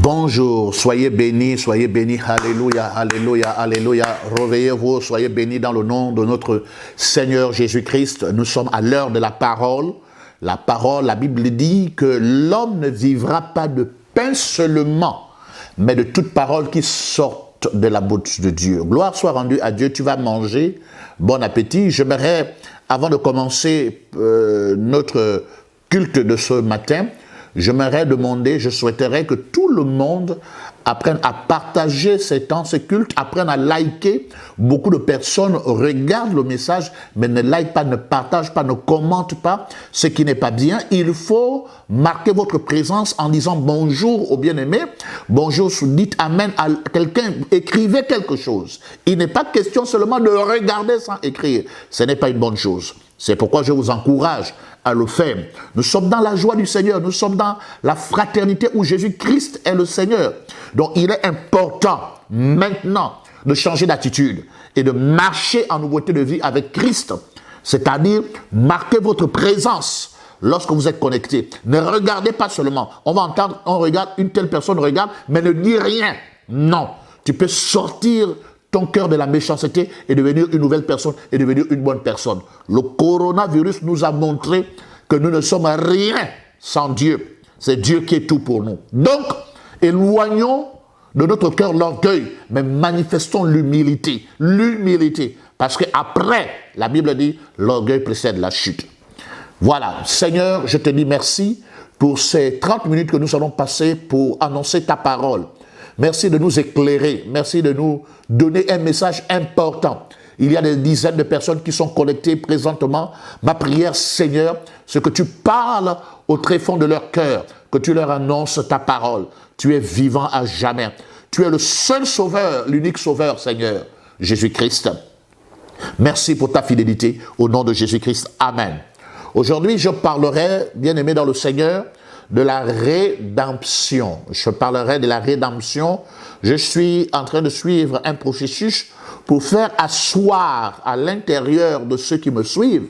Bonjour, soyez bénis, alléluia, alléluia, alléluia. Réveillez-vous, soyez bénis dans le nom de notre Seigneur Jésus-Christ. Nous sommes à l'heure de la parole. La parole, la Bible dit que l'homme ne vivra pas de pain seulement, mais de toute parole qui sorte de la bouche de Dieu. Gloire soit rendue à Dieu, tu vas manger. Bon appétit. J'aimerais, avant de commencer notre culte de ce matin, j'aimerais demander, je souhaiterais que tout le monde apprenne à partager ces temps, ces cultes, apprenne à liker. Beaucoup de personnes regardent le message, mais ne like pas, ne partagent pas, ne commentent pas, ce qui n'est pas bien. Il faut marquer votre présence en disant bonjour aux bien-aimés. Bonjour, dites amen à quelqu'un, écrivez quelque chose. Il n'est pas question seulement de regarder sans écrire. Ce n'est pas une bonne chose. C'est pourquoi je vous encourage à le faire. Nous sommes dans la joie du Seigneur, nous sommes dans la fraternité où Jésus-Christ est le Seigneur. Donc il est important maintenant de changer d'attitude et de marcher en nouveauté de vie avec Christ. C'est-à-dire marquer votre présence lorsque vous êtes connecté. Ne regardez pas seulement. On va entendre, on regarde, une telle personne regarde, mais ne dit rien. Non, tu peux sortir ton cœur de la méchanceté et devenir une nouvelle personne et devenir une bonne personne. Le coronavirus nous a montré que nous ne sommes rien sans Dieu. C'est Dieu qui est tout pour nous. Donc, éloignons de notre cœur l'orgueil, mais manifestons l'humilité. L'humilité. Parce qu'après, la Bible dit, l'orgueil précède la chute. Voilà. Seigneur, je te dis merci pour ces 30 minutes que nous allons passer pour annoncer ta parole. Merci de nous éclairer. Merci de nous donner un message important. Il y a des dizaines de personnes qui sont connectées présentement. Ma prière, Seigneur, c'est que tu parles au tréfonds de leur cœur, que tu leur annonces ta parole. Tu es vivant à jamais. Tu es le seul sauveur, l'unique sauveur, Seigneur, Jésus-Christ. Merci pour ta fidélité. Au nom de Jésus-Christ, amen. Aujourd'hui, je parlerai, bien-aimé dans le Seigneur, de la rédemption. Je parlerai de la rédemption. Je suis en train de suivre un processus pour faire asseoir à l'intérieur de ceux qui me suivent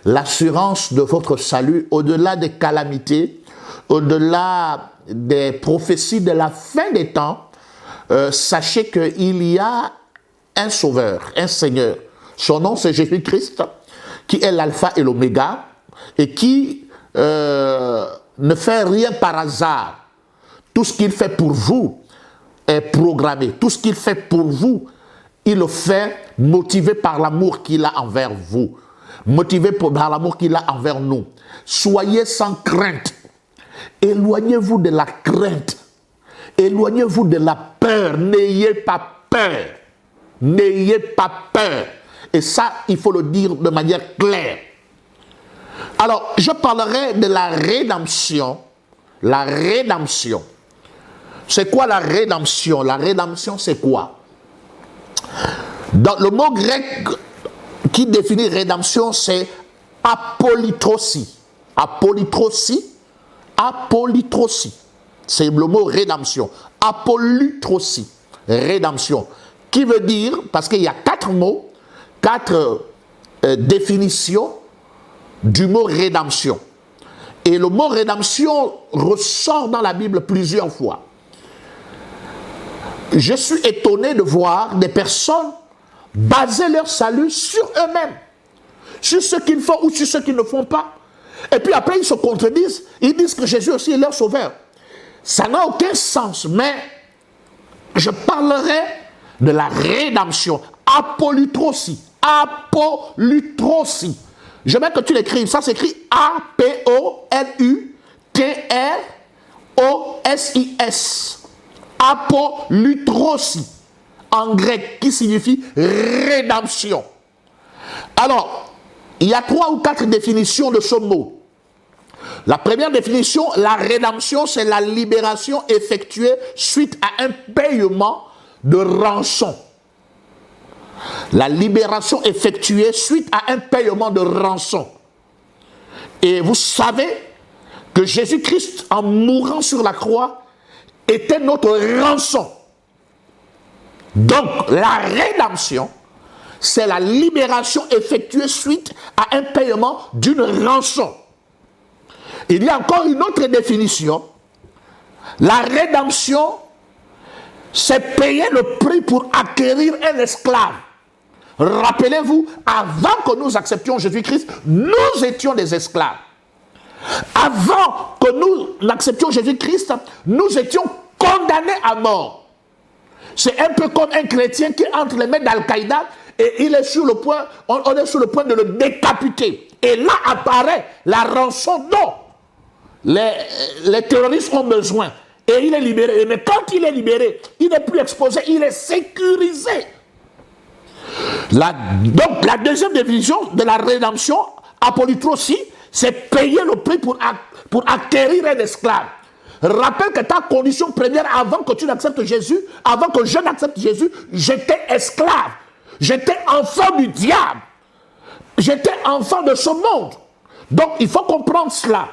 l'assurance de votre salut au-delà des calamités, au-delà des prophéties de la fin des temps. Sachez qu'il y a un sauveur, un Seigneur. Son nom, c'est Jésus-Christ, qui est l'alpha et l'oméga et qui ne fait rien par hasard. Tout ce qu'il fait pour vous est programmé. Tout ce qu'il fait pour vous, il le fait motivé par l'amour qu'il a envers vous. Motivé par l'amour qu'il a envers nous. Soyez sans crainte. Éloignez-vous de la crainte. Éloignez-vous de la peur. N'ayez pas peur. N'ayez pas peur. Et ça, il faut le dire de manière claire. Alors, je parlerai de la rédemption. La rédemption. C'est quoi la rédemption? La rédemption, c'est quoi? Dans le mot grec qui définit rédemption, c'est apolytrosie. Apolytrosie. Apolytrosie. C'est le mot rédemption. Apolytrosie. Rédemption. Qui veut dire, parce qu'il y a 4 mots, 4 définitions du mot rédemption. Et le mot rédemption ressort dans la Bible plusieurs fois. Je suis étonné de voir des personnes baser leur salut sur eux-mêmes, sur ce qu'ils font ou sur ce qu'ils ne font pas. Et puis après, ils se contredisent. Ils disent que Jésus aussi est leur sauveur. Ça n'a aucun sens, mais je parlerai de la rédemption. Apolytrosie. Apolytrosie. Je veux que tu l'écrives. Ça s'écrit A-P-O-L-U-T-R-O-S-I-S. Apolytrosie. En grec, qui signifie rédemption. Alors, il y a 3 ou 4 définitions de ce mot. La première définition, la rédemption, c'est la libération effectuée suite à un paiement de rançon. La libération effectuée suite à un paiement de rançon. Et vous savez que Jésus-Christ, en mourant sur la croix, était notre rançon. Donc, la rédemption, c'est la libération effectuée suite à un paiement d'une rançon. Il y a encore une autre définition. La rédemption, c'est payer le prix pour acquérir un esclave. Rappelez-vous, avant que nous acceptions Jésus-Christ, nous étions des esclaves. Avant que nous acceptions Jésus-Christ, nous étions condamnés à mort. C'est un peu comme un chrétien qui entre les mains d'Al-Qaïda et il est sur le point, on est sur le point de le décapiter. Et là apparaît la rançon dont les terroristes ont besoin. Et il est libéré. Mais quand il est libéré, il n'est plus exposé, il est sécurisé. Donc la deuxième définition de la rédemption, apolytrosie, c'est payer le prix pour acquérir un esclave. Rappelle que ta condition première avant que tu n'acceptes Jésus, avant que je n'accepte Jésus, j'étais esclave. J'étais enfant du diable. J'étais enfant de ce monde. Donc il faut comprendre cela.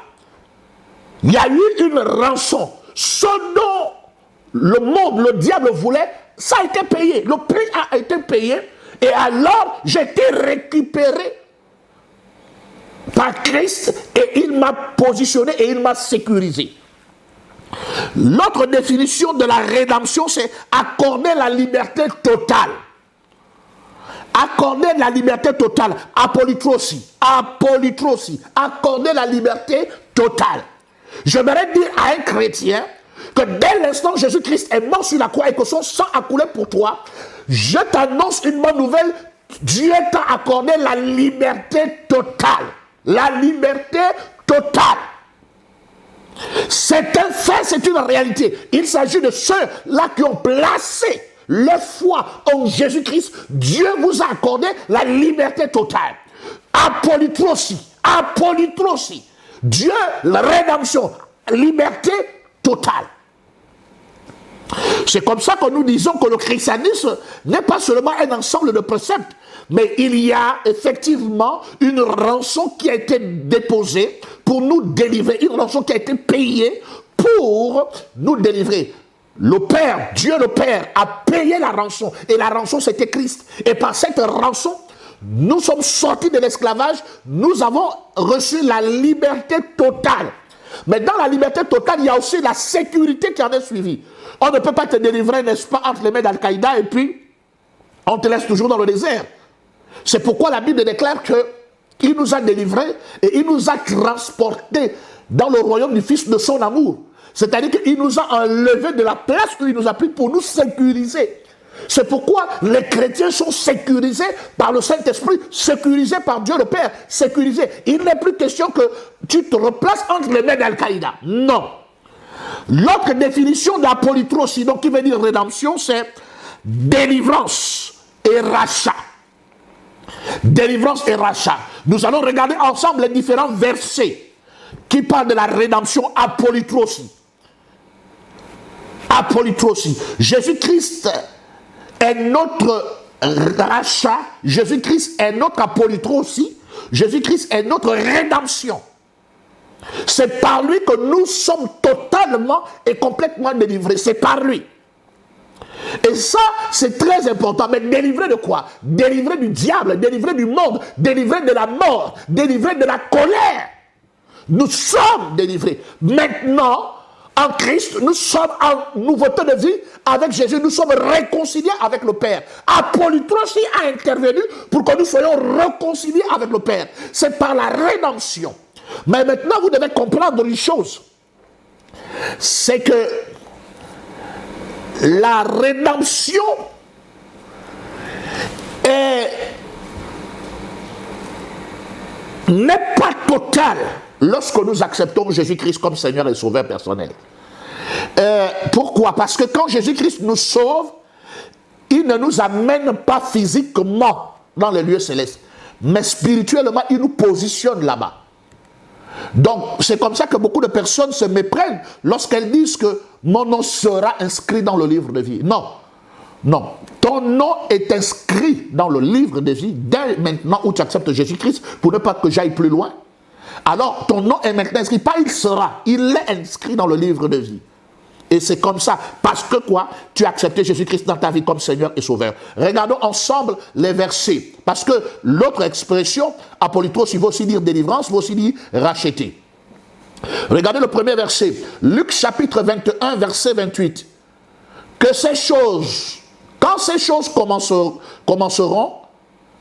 Il y a eu une rançon. Ce dont le monde, le diable voulait, ça a été payé. Le prix a été payé. Et alors, j'ai été récupéré par Christ et il m'a positionné et il m'a sécurisé. L'autre définition de la rédemption, c'est accorder la liberté totale. Accorder la liberté totale. Apolytrosie. Apolytrosie. Accorder la liberté totale. J'aimerais dire à un chrétien que dès l'instant où Jésus-Christ est mort sur la croix et que son sang a coulé pour toi, je t'annonce une bonne nouvelle. Dieu t'a accordé la liberté totale. La liberté totale. C'est un fait, c'est une réalité. Il s'agit de ceux-là qui ont placé leur foi en Jésus-Christ. Dieu vous a accordé la liberté totale. Apolytrosie. Apolytrosie. Dieu, la rédemption, liberté totale. C'est comme ça que nous disons que le christianisme n'est pas seulement un ensemble de préceptes, mais il y a effectivement une rançon qui a été déposée pour nous délivrer, une rançon qui a été payée pour nous délivrer. Le Père, Dieu le Père, a payé la rançon, et la rançon c'était Christ. Et par cette rançon, nous sommes sortis de l'esclavage, nous avons reçu la liberté totale. Mais dans la liberté totale, il y a aussi la sécurité qui en est suivie. On ne peut pas te délivrer, n'est-ce pas, entre les mains d'Al-Qaïda et puis on te laisse toujours dans le désert. C'est pourquoi la Bible déclare qu'il nous a délivrés et il nous a transportés dans le royaume du Fils de son amour. C'est-à-dire qu'il nous a enlevés de la place où il nous a pris pour nous sécuriser. C'est pourquoi les chrétiens sont sécurisés par le Saint-Esprit, sécurisés par Dieu le Père, sécurisés. Il n'est plus question que tu te replaces entre les mains d'Al-Qaïda. Non. L'autre définition de la polytrosie, donc qui veut dire rédemption, c'est délivrance et rachat. Délivrance et rachat. Nous allons regarder ensemble les différents versets qui parlent de la rédemption apolytrosie. Apolytrosie. Jésus-Christ est notre rachat, Jésus-Christ est notre apolytrosie, Jésus-Christ est notre rédemption. C'est par lui que nous sommes totalement et complètement délivrés. C'est par lui. Et ça, c'est très important. Mais délivré de quoi? Délivré du diable, délivré du monde, délivré de la mort, délivré de la colère. Nous sommes délivrés. Maintenant, en Christ, nous sommes en nouveauté de vie avec Jésus. Nous sommes réconciliés avec le Père. Apolytrosie a intervenu pour que nous soyons réconciliés avec le Père. C'est par la rédemption. Mais maintenant, vous devez comprendre une chose. C'est que la rédemption n'est pas totale lorsque nous acceptons Jésus-Christ comme Seigneur et Sauveur personnel. Pourquoi? Parce que quand Jésus-Christ nous sauve, il ne nous amène pas physiquement dans les lieux célestes, mais spirituellement, il nous positionne là-bas. Donc, c'est comme ça que beaucoup de personnes se méprennent lorsqu'elles disent que mon nom sera inscrit dans le livre de vie. Non, non. Ton nom est inscrit dans le livre de vie dès maintenant où tu acceptes Jésus-Christ pour ne pas que j'aille plus loin. Alors, ton nom est maintenant inscrit, pas il sera, il est inscrit dans le livre de vie. Et c'est comme ça, parce que quoi? Tu as accepté Jésus-Christ dans ta vie comme Seigneur et Sauveur. Regardons ensemble les versets, parce que l'autre expression, apolytros, il veut aussi dire délivrance, il veut aussi dire racheter. Regardez le premier verset. Luc chapitre 21, verset 28. Que ces choses, quand ces choses commenceront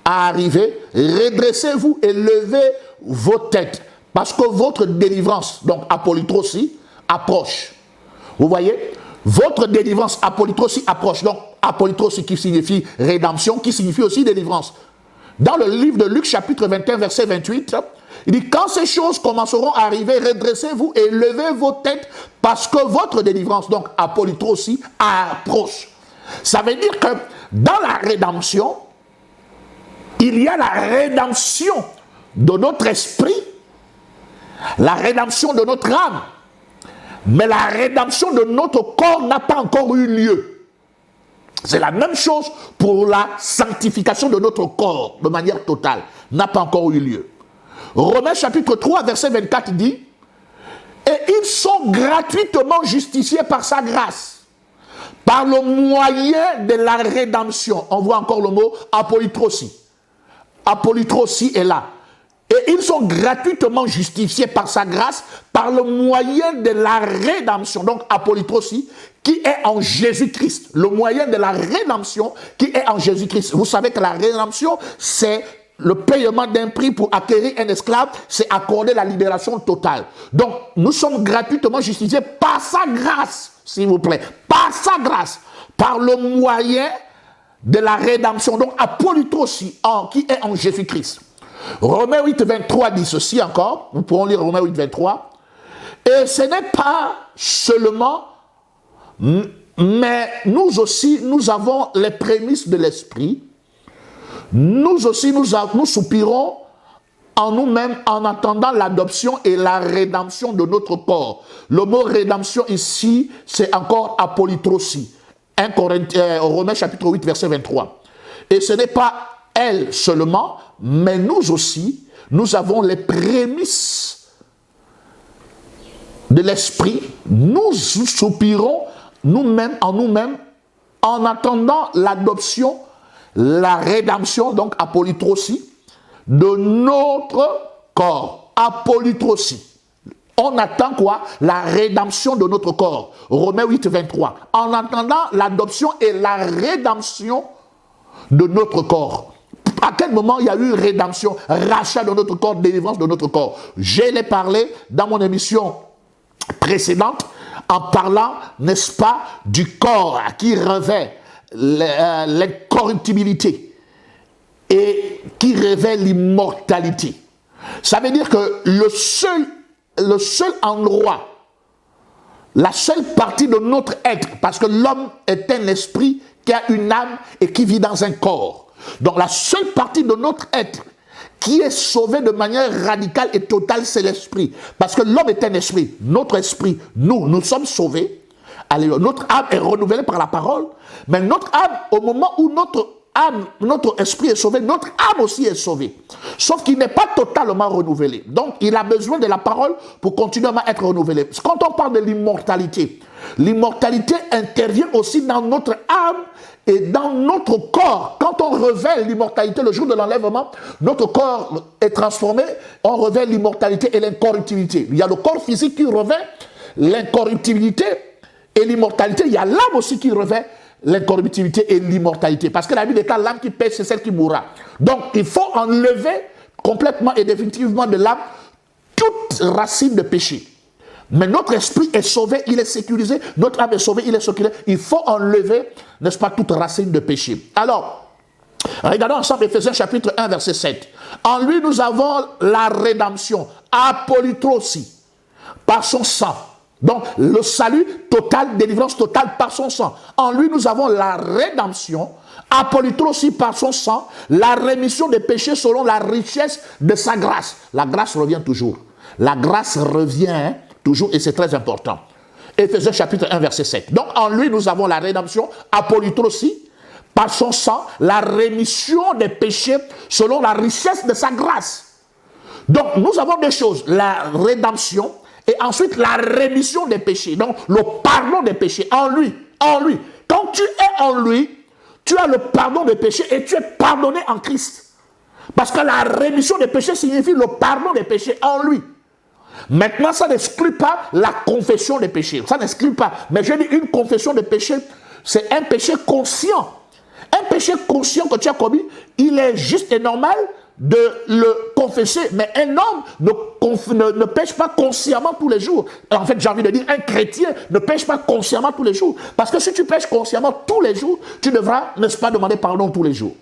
à arriver, redressez-vous et levez vos têtes, parce que votre délivrance, donc apolytrosie, approche. Vous voyez? Votre délivrance apolytrosie approche. Donc apolytrosie qui signifie rédemption, qui signifie aussi délivrance. Dans le livre de Luc chapitre 21, verset 28, il dit, quand ces choses commenceront à arriver, redressez-vous et levez vos têtes, parce que votre délivrance, donc apolytrosie, approche. Ça veut dire que dans la rédemption, il y a la rédemption de notre esprit, la rédemption de notre âme, mais la rédemption de notre corps n'a pas encore eu lieu. C'est la même chose pour la sanctification de notre corps, de manière totale, n'a pas encore eu lieu. Romains chapitre 3, verset 24 dit, « Et ils sont gratuitement justifiés par sa grâce, par le moyen de la rédemption. » On voit encore le mot apolytrosie. Apolytrosie est là. Et ils sont gratuitement justifiés par sa grâce, par le moyen de la rédemption. Donc apolytrosie, qui est en Jésus-Christ. Le moyen de la rédemption qui est en Jésus-Christ. Vous savez que la rédemption, c'est le paiement d'un prix pour acquérir un esclave, c'est accorder la libération totale. Donc, nous sommes gratuitement justifiés par sa grâce, s'il vous plaît. Par sa grâce. Par le moyen de la rédemption. Donc, apolytrosie, qui est en Jésus-Christ. Romains 8, 23 dit ceci encore. Nous pourrons lire Romains 8, 23. Et ce n'est pas seulement, mais nous aussi, nous avons les prémices de l'esprit. Nous aussi, nous soupirons en nous-mêmes en attendant l'adoption et la rédemption de notre corps. Le mot rédemption ici, c'est encore apolytrosie. Romains chapitre 8, verset 23. Et ce n'est pas elle seulement, mais nous aussi, nous avons les prémices de l'esprit. Nous soupirons nous-mêmes en attendant l'adoption, la rédemption, donc apolytrosie, de notre corps. Apolytrosie. On attend quoi? La rédemption de notre corps. Romains 8, 23. En attendant l'adoption et la rédemption de notre corps. À quel moment il y a eu rédemption, rachat de notre corps, délivrance de notre corps? Je l'ai parlé dans mon émission précédente en parlant, n'est-ce pas, du corps qui revêt l'incorruptibilité et qui revêt l'immortalité. Ça veut dire que le seul endroit, la seule partie de notre être, parce que l'homme est un esprit qui a une âme et qui vit dans un corps. Donc la seule partie de notre être qui est sauvé de manière radicale et totale, c'est l'esprit. Parce que l'homme est un esprit. Notre esprit, nous sommes sauvés. Alléluia. Notre âme est renouvelée par la parole. Mais notre âme, au moment où notre esprit est sauvé, notre âme aussi est sauvée. Sauf qu'il n'est pas totalement renouvelé. Donc, il a besoin de la parole pour continuellement être renouvelé. Quand on parle de l'immortalité, l'immortalité intervient aussi dans notre âme et dans notre corps. Quand on revêt l'immortalité, le jour de l'enlèvement, notre corps est transformé, on revêt l'immortalité et l'incorruptibilité. Il y a le corps physique qui revêt l'incorruptibilité et l'immortalité. Il y a l'âme aussi qui revêt l'incorruptibilité et l'immortalité. Parce que la Bible déclare l'âme qui pêche, c'est celle qui mourra. Donc, il faut enlever complètement et définitivement de l'âme toute racine de péché. Mais notre esprit est sauvé, il est sécurisé. Notre âme est sauvée, il est sécurisé. Il faut enlever, n'est-ce pas, toute racine de péché. Alors, regardons ensemble Éphésiens chapitre 1, verset 7. En lui, nous avons la rédemption, apolytrosie, par son sang. Donc, le salut total, délivrance totale par son sang. En lui, nous avons la rédemption, apolytrosie par son sang, la rémission des péchés selon la richesse de sa grâce. La grâce revient toujours. La grâce revient toujours et c'est très important. Éphésiens chapitre 1, verset 7. Donc, en lui, nous avons la rédemption, apolytrosie, par son sang, la rémission des péchés selon la richesse de sa grâce. Donc, nous avons deux choses, la rédemption et ensuite la rémission des péchés. Donc, le pardon des péchés en lui. En lui. Quand tu es en lui, tu as le pardon des péchés et tu es pardonné en Christ. Parce que la rémission des péchés signifie le pardon des péchés en lui. Maintenant, ça n'exclut pas la confession des péchés. Ça n'exclut pas. Mais je dis une confession des péchés, c'est un péché conscient. Un péché conscient que tu as commis, il est juste et normal de le confesser. Mais un homme ne pêche pas consciemment tous les jours. En fait, j'ai envie de dire, un chrétien ne pêche pas consciemment tous les jours. Parce que si tu pêches consciemment tous les jours, tu devras, n'est-ce pas, demander pardon tous les jours.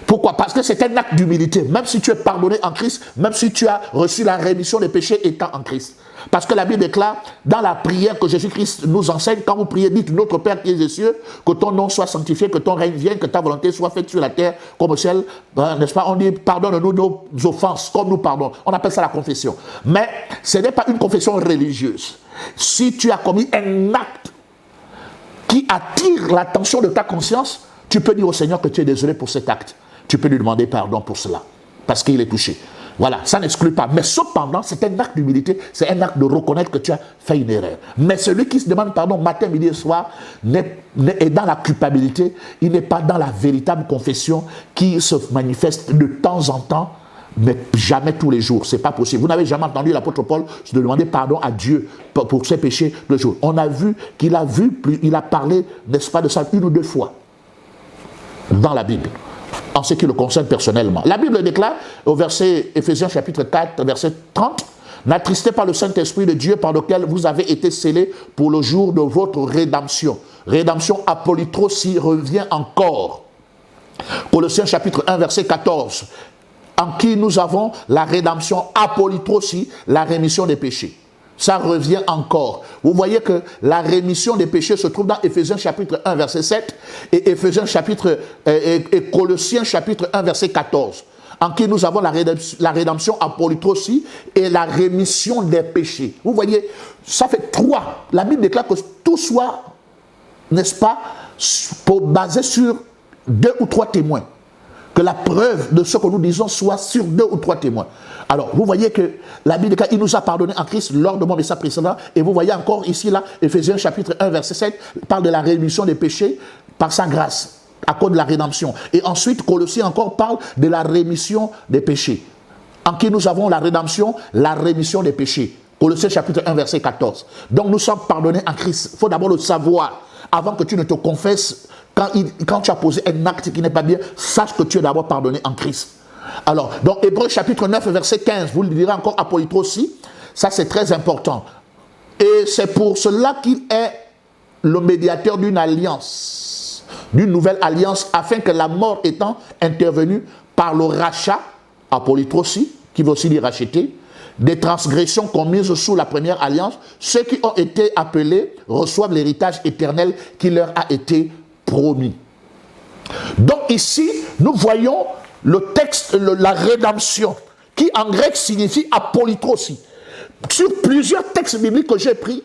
Pourquoi? Parce que c'est un acte d'humilité. Même si tu es pardonné en Christ, même si tu as reçu la rémission des péchés étant en Christ. Parce que la Bible déclare, dans la prière que Jésus-Christ nous enseigne, quand vous priez, dites, notre Père qui es aux cieux, que ton nom soit sanctifié, que ton règne vienne, que ta volonté soit faite sur la terre comme au ciel. N'est-ce pas? On dit, pardonne-nous nos offenses, comme nous pardonnons. On appelle ça la confession. Mais ce n'est pas une confession religieuse. Si tu as commis un acte qui attire l'attention de ta conscience, tu peux dire au Seigneur que tu es désolé pour cet acte. Tu peux lui demander pardon pour cela, parce qu'il est touché. Voilà, ça n'exclut pas. Mais cependant, c'est un acte d'humilité, c'est un acte de reconnaître que tu as fait une erreur. Mais celui qui se demande pardon matin, midi et soir est dans la culpabilité, il n'est pas dans la véritable confession qui se manifeste de temps en temps, mais jamais tous les jours. Ce n'est pas possible. Vous n'avez jamais entendu l'apôtre Paul se demander pardon à Dieu pour ses péchés le jour. On a vu qu'il a il a parlé, n'est-ce pas, de ça une ou deux fois dans la Bible, en ce qui le concerne personnellement. La Bible déclare au verset Éphésiens chapitre 4, verset 30, « N'attristez pas le Saint-Esprit de Dieu par lequel vous avez été scellés pour le jour de votre rédemption. » Rédemption apolytrosie revient encore. Colossiens chapitre 1, verset 14, « En qui nous avons la rédemption apolytrosie, la rémission des péchés. » Ça revient encore. Vous voyez que la rémission des péchés se trouve dans Éphésiens chapitre 1, verset 7 et Éphésiens chapitre et Colossiens chapitre 1, verset 14. En qui nous avons la rédemption apolytrosie et la rémission des péchés. Vous voyez, ça fait trois. La Bible déclare que tout soit, n'est-ce pas, basé sur 2 ou 3 témoins. Que la preuve de ce que nous disons soit sur 2 ou 3 témoins. Alors, vous voyez que la Bible, il nous a pardonné en Christ lors de mon message précédent. Et vous voyez encore ici, là, Éphésiens chapitre 1, verset 7, parle de la rémission des péchés par sa grâce, à cause de la rédemption. Et ensuite, Colossiens encore parle de la rémission des péchés. En qui nous avons la rédemption, la rémission des péchés. Colossiens chapitre 1, verset 14. Donc, nous sommes pardonnés en Christ. Il faut d'abord le savoir. Avant que tu ne te confesses, quand tu as posé un acte qui n'est pas bien, sache que tu es d'abord pardonné en Christ. Alors, dans Hébreux chapitre 9, verset 15, vous le direz encore apolytrosie, ça c'est très important. Et c'est pour cela qu'il est le médiateur d'une alliance, d'une nouvelle alliance, afin que la mort étant intervenue par le rachat, apolytrosie, qui veut aussi dire racheter, des transgressions commises sous la première alliance, ceux qui ont été appelés reçoivent l'héritage éternel qui leur a été promis. Donc ici, nous voyons le texte, la rédemption, qui en grec signifie apolytrosie. Sur plusieurs textes bibliques que j'ai pris,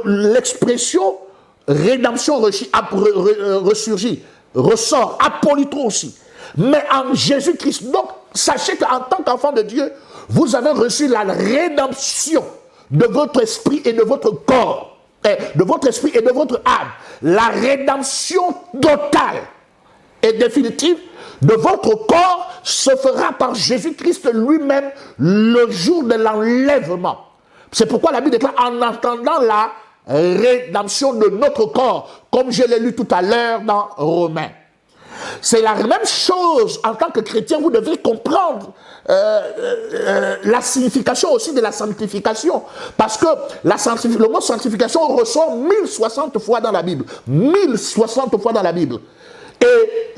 l'expression rédemption ressurgit, ressort, apolytrosie. Mais en Jésus-Christ, donc, sachez qu'en tant qu'enfant de Dieu, vous avez reçu la rédemption de votre esprit et de votre corps, de votre esprit et de votre âme. La rédemption totale et définitive de votre corps se fera par Jésus-Christ lui-même le jour de l'enlèvement. C'est pourquoi la Bible déclare en attendant la rédemption de notre corps, comme je l'ai lu tout à l'heure dans Romains. C'est la même chose en tant que chrétien, vous devez comprendre la signification aussi de la sanctification. Parce que le mot sanctification ressort 1060 fois dans la Bible. 1060 fois dans la Bible. Et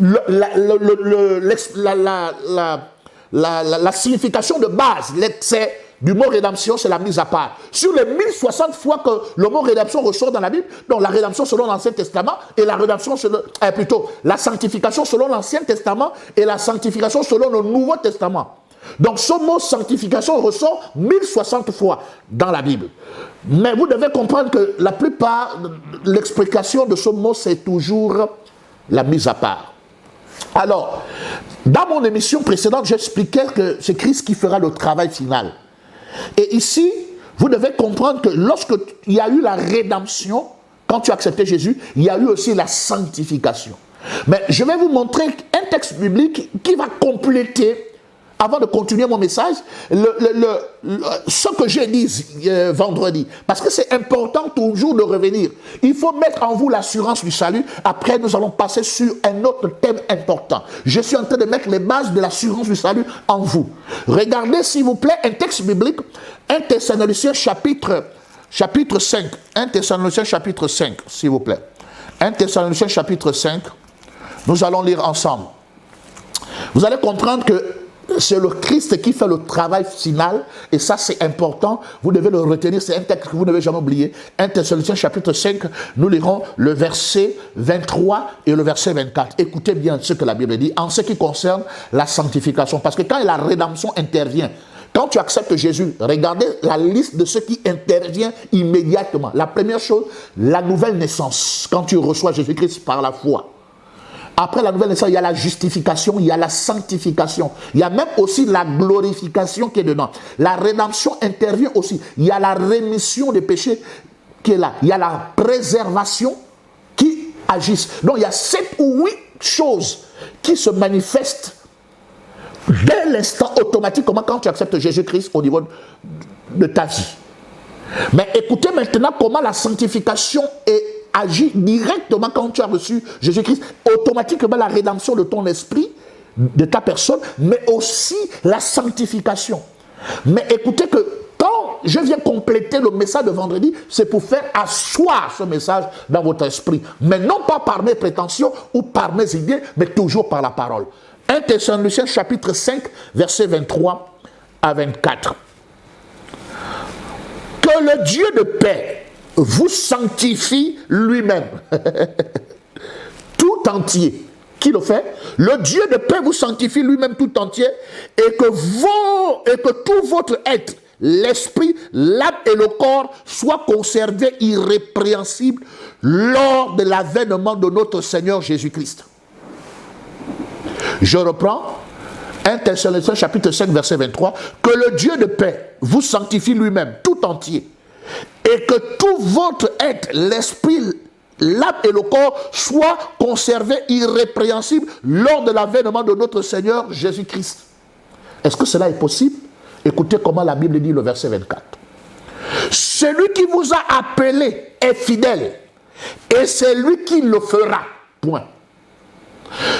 la signification de base, l'excès du mot rédemption, c'est la mise à part. Sur les 1060 fois que le mot rédemption ressort dans la Bible, donc la rédemption selon l'Ancien Testament et la rédemption plutôt la sanctification selon l'Ancien Testament et la sanctification selon le Nouveau Testament. Donc ce mot sanctification ressort 1060 fois dans la Bible. Mais vous devez comprendre que la plupart, l'explication de ce mot, c'est toujours la mise à part. Alors, dans mon émission précédente, j'expliquais que c'est Christ qui fera le travail final. Et ici, vous devez comprendre que lorsqu'il y a eu la rédemption, quand tu as accepté Jésus, il y a eu aussi la sanctification. Mais je vais vous montrer un texte biblique qui va compléter avant de continuer mon message, ce que j'ai dit vendredi. Parce que c'est important toujours de revenir. Il faut mettre en vous l'assurance du salut. Après, nous allons passer sur un autre thème important. Je suis en train de mettre les bases de l'assurance du salut en vous. Regardez, s'il vous plaît, un texte biblique, 1 Thessaloniciens chapitre 5. 1 Thessaloniciens chapitre 5, s'il vous plaît. 1 Thessaloniciens chapitre 5. Nous allons lire ensemble. Vous allez comprendre que c'est le Christ qui fait le travail final, et ça c'est important, vous devez le retenir, c'est un texte que vous ne devez jamais oublier. 1 Thessaloniciens chapitre 5, nous lirons le verset 23 et le verset 24. Écoutez bien ce que la Bible dit en ce qui concerne la sanctification, parce que quand la rédemption intervient, quand tu acceptes Jésus, regardez la liste de ce qui intervient immédiatement. La première chose, la nouvelle naissance, quand tu reçois Jésus-Christ par la foi. Après la nouvelle naissance, il y a la justification, il y a la sanctification. Il y a même aussi la glorification qui est dedans. La rédemption intervient aussi. Il y a la rémission des péchés qui est là. Il y a la préservation qui agisse. Donc il y a 7 ou 8 choses qui se manifestent dès l'instant automatiquement quand tu acceptes Jésus-Christ au niveau de ta vie. Mais écoutez maintenant comment la sanctification agit directement quand tu as reçu Jésus-Christ. Automatiquement la rédemption de ton esprit, de ta personne, mais aussi la sanctification. Mais écoutez que quand je viens compléter le message de vendredi, c'est pour faire asseoir ce message dans votre esprit. Mais non pas par mes prétentions ou par mes idées, mais toujours par la parole. 1 Thessaloniciens chapitre 5, versets 23 à 24. Que le Dieu de paix vous sanctifie lui-même, tout entier. Qui le fait? Le Dieu de paix vous sanctifie lui-même tout entier, et que tout votre être, l'esprit, l'âme et le corps soient conservés irrépréhensibles lors de l'avènement de notre Seigneur Jésus-Christ. Je reprends. 1 Thessaloniciens chapitre 5 verset 23. Que le Dieu de paix vous sanctifie lui-même tout entier, et que tout votre être, l'esprit, l'âme et le corps soient conservés irrépréhensibles lors de l'avènement de notre Seigneur Jésus-Christ. Est-ce que cela est possible? Écoutez comment la Bible dit le verset 24. Celui qui vous a appelé est fidèle, et c'est lui qui le fera. Point.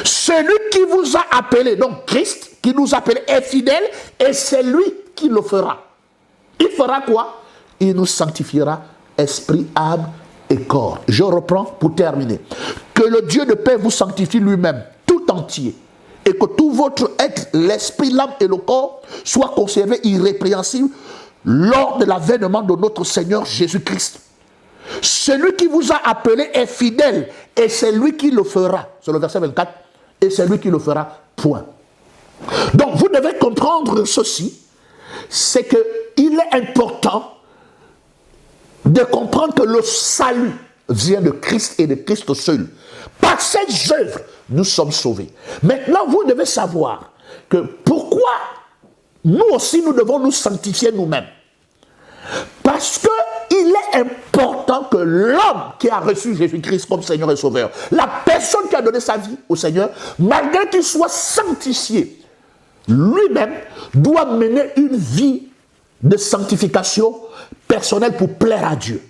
Celui qui vous a appelé, donc Christ, qui nous appelle, est fidèle, et c'est lui qui le fera. Il fera quoi? Il nous sanctifiera esprit, âme et corps. Je reprends pour terminer. Que le Dieu de paix vous sanctifie lui-même, tout entier, et que tout votre être, l'esprit, l'âme et le corps soient conservés irrépréhensibles lors de l'avènement de notre Seigneur Jésus-Christ. Celui qui vous a appelé est fidèle, et c'est lui qui le fera. C'est le verset 24. Et c'est lui qui le fera. Point. Donc vous devez comprendre ceci, c'est qu'il est important de comprendre que le salut vient de Christ et de Christ seul. Par cette œuvre, nous sommes sauvés. Maintenant, vous devez savoir que pourquoi nous aussi nous devons nous sanctifier nous-mêmes. Parce qu'il est important que l'homme qui a reçu Jésus-Christ comme Seigneur et Sauveur, la personne qui a donné sa vie au Seigneur, malgré qu'il soit sanctifié, lui-même doit mener une vie de sanctification personnelle pour plaire à Dieu.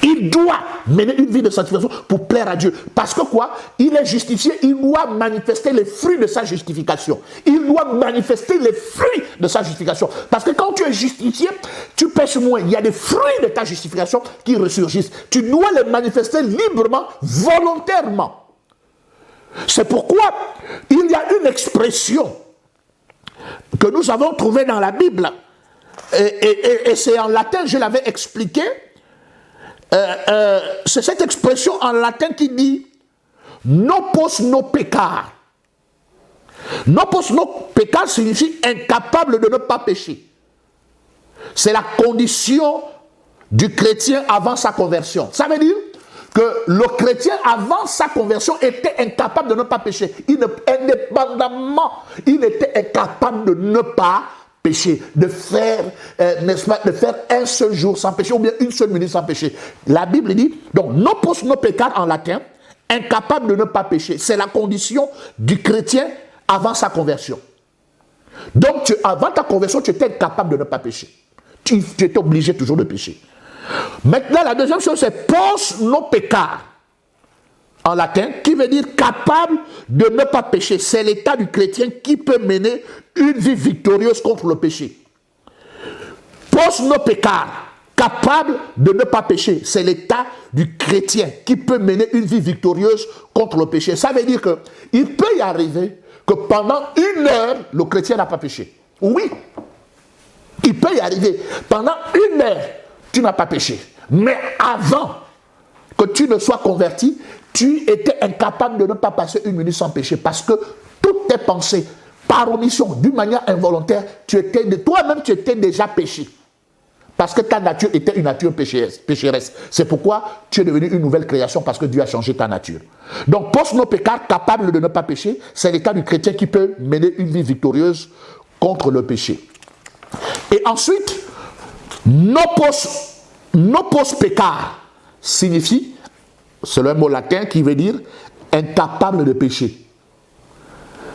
Il doit mener une vie de sanctification pour plaire à Dieu. Parce que quoi? Il est justifié, il doit manifester les fruits de sa justification. Il doit manifester les fruits de sa justification. Parce que quand tu es justifié, tu pèches moins. Il y a des fruits de ta justification qui ressurgissent. Tu dois les manifester librement, volontairement. C'est pourquoi il y a une expression que nous avons trouvée dans la Bible. Et c'est en latin, je l'avais expliqué. C'est cette expression en latin qui dit non pos no peccar. Non pos no peccar signifie incapable de ne pas pécher. C'est la condition du chrétien avant sa conversion. Ça veut dire que le chrétien avant sa conversion était incapable de ne pas pécher. Indépendamment, il était incapable de ne pas péché, de faire, n'est-ce pas, de faire un seul jour sans péché ou bien une seule minute sans péché. La Bible dit, donc, non pos no peccar en latin, incapable de ne pas pécher. C'est la condition du chrétien avant sa conversion. Donc, avant ta conversion, tu étais incapable de ne pas pécher. Tu étais obligé toujours de pécher. Maintenant, la deuxième chose, c'est pos non peccar, en latin, qui veut dire capable de ne pas pécher. C'est l'état du chrétien qui peut mener une vie victorieuse contre le péché. Pos non peccar, capable de ne pas pécher. C'est l'état du chrétien qui peut mener une vie victorieuse contre le péché. Ça veut dire qu'il peut y arriver que pendant 1 heure, le chrétien n'a pas péché. Oui, il peut y arriver. Pendant 1 heure, tu n'as pas péché. Mais avant que tu ne sois converti, tu étais incapable de ne pas passer 1 minute sans péché. Parce que toutes tes pensées, par omission, d'une manière involontaire, toi-même tu étais déjà péché. Parce que ta nature était une nature pécheresse. C'est pourquoi tu es devenu une nouvelle création, parce que Dieu a changé ta nature. Donc, post non peccar, capable de ne pas pécher, c'est l'état du chrétien qui peut mener une vie victorieuse contre le péché. Et ensuite, non post peccar signifie, c'est le mot latin qui veut dire incapable de pécher.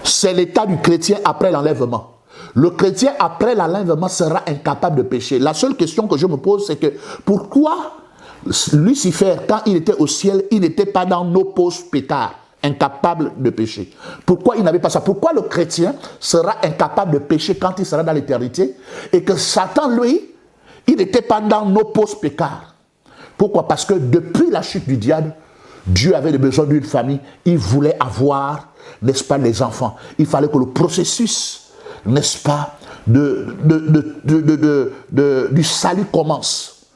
C'est l'état du chrétien après l'enlèvement. Le chrétien, après l'enlèvement, sera incapable de pécher. La seule question que je me pose, c'est que pourquoi Lucifer, quand il était au ciel, il n'était pas dans nos post pécard, incapable de pécher? Pourquoi il n'avait pas ça? Pourquoi le chrétien sera incapable de pécher quand il sera dans l'éternité? Et que Satan, lui, il n'était pas dans nos post pécard. Pourquoi? Parce que depuis la chute du diable, Dieu avait besoin d'une famille. Il voulait avoir, n'est-ce pas, les enfants. Il fallait que le processus, n'est-ce pas, du salut commence.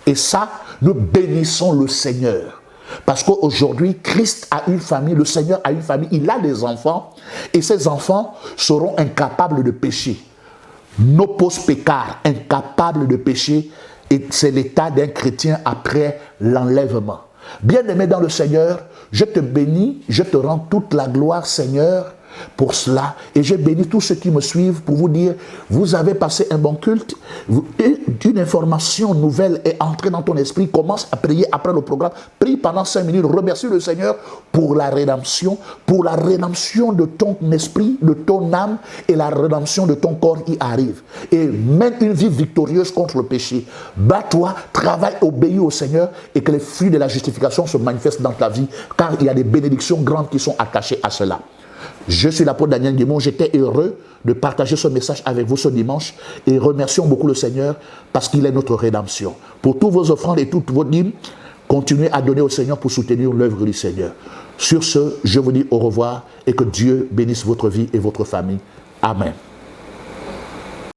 Et ça, nous bénissons le Seigneur. Parce qu'aujourd'hui, Christ a une famille, le Seigneur a une famille, il a des enfants, et ces enfants seront incapables de pécher. No post peccar, incapables de pécher, et c'est l'état d'un chrétien après l'enlèvement. Bien-aimé dans le Seigneur, je te bénis, je te rends toute la gloire, Seigneur, pour cela, et je bénis tous ceux qui me suivent pour vous dire, vous avez passé un bon culte, une information nouvelle est entrée dans ton esprit, commence à prier après le programme, prie pendant 5 minutes, remercie le Seigneur pour la rédemption de ton esprit, de ton âme, et la rédemption de ton corps qui arrive, et mène une vie victorieuse contre le péché. Bats-toi, travaille, obéis au Seigneur, et que les fruits de la justification se manifestent dans ta vie, car il y a des bénédictions grandes qui sont attachées à cela. Je suis l'apôtre Daniel Guémon, j'étais heureux de partager ce message avec vous ce dimanche et remercions beaucoup le Seigneur parce qu'il est notre rédemption. Pour tous vos offrandes et toutes vos dîmes, continuez à donner au Seigneur pour soutenir l'œuvre du Seigneur. Sur ce, je vous dis au revoir et que Dieu bénisse votre vie et votre famille. Amen.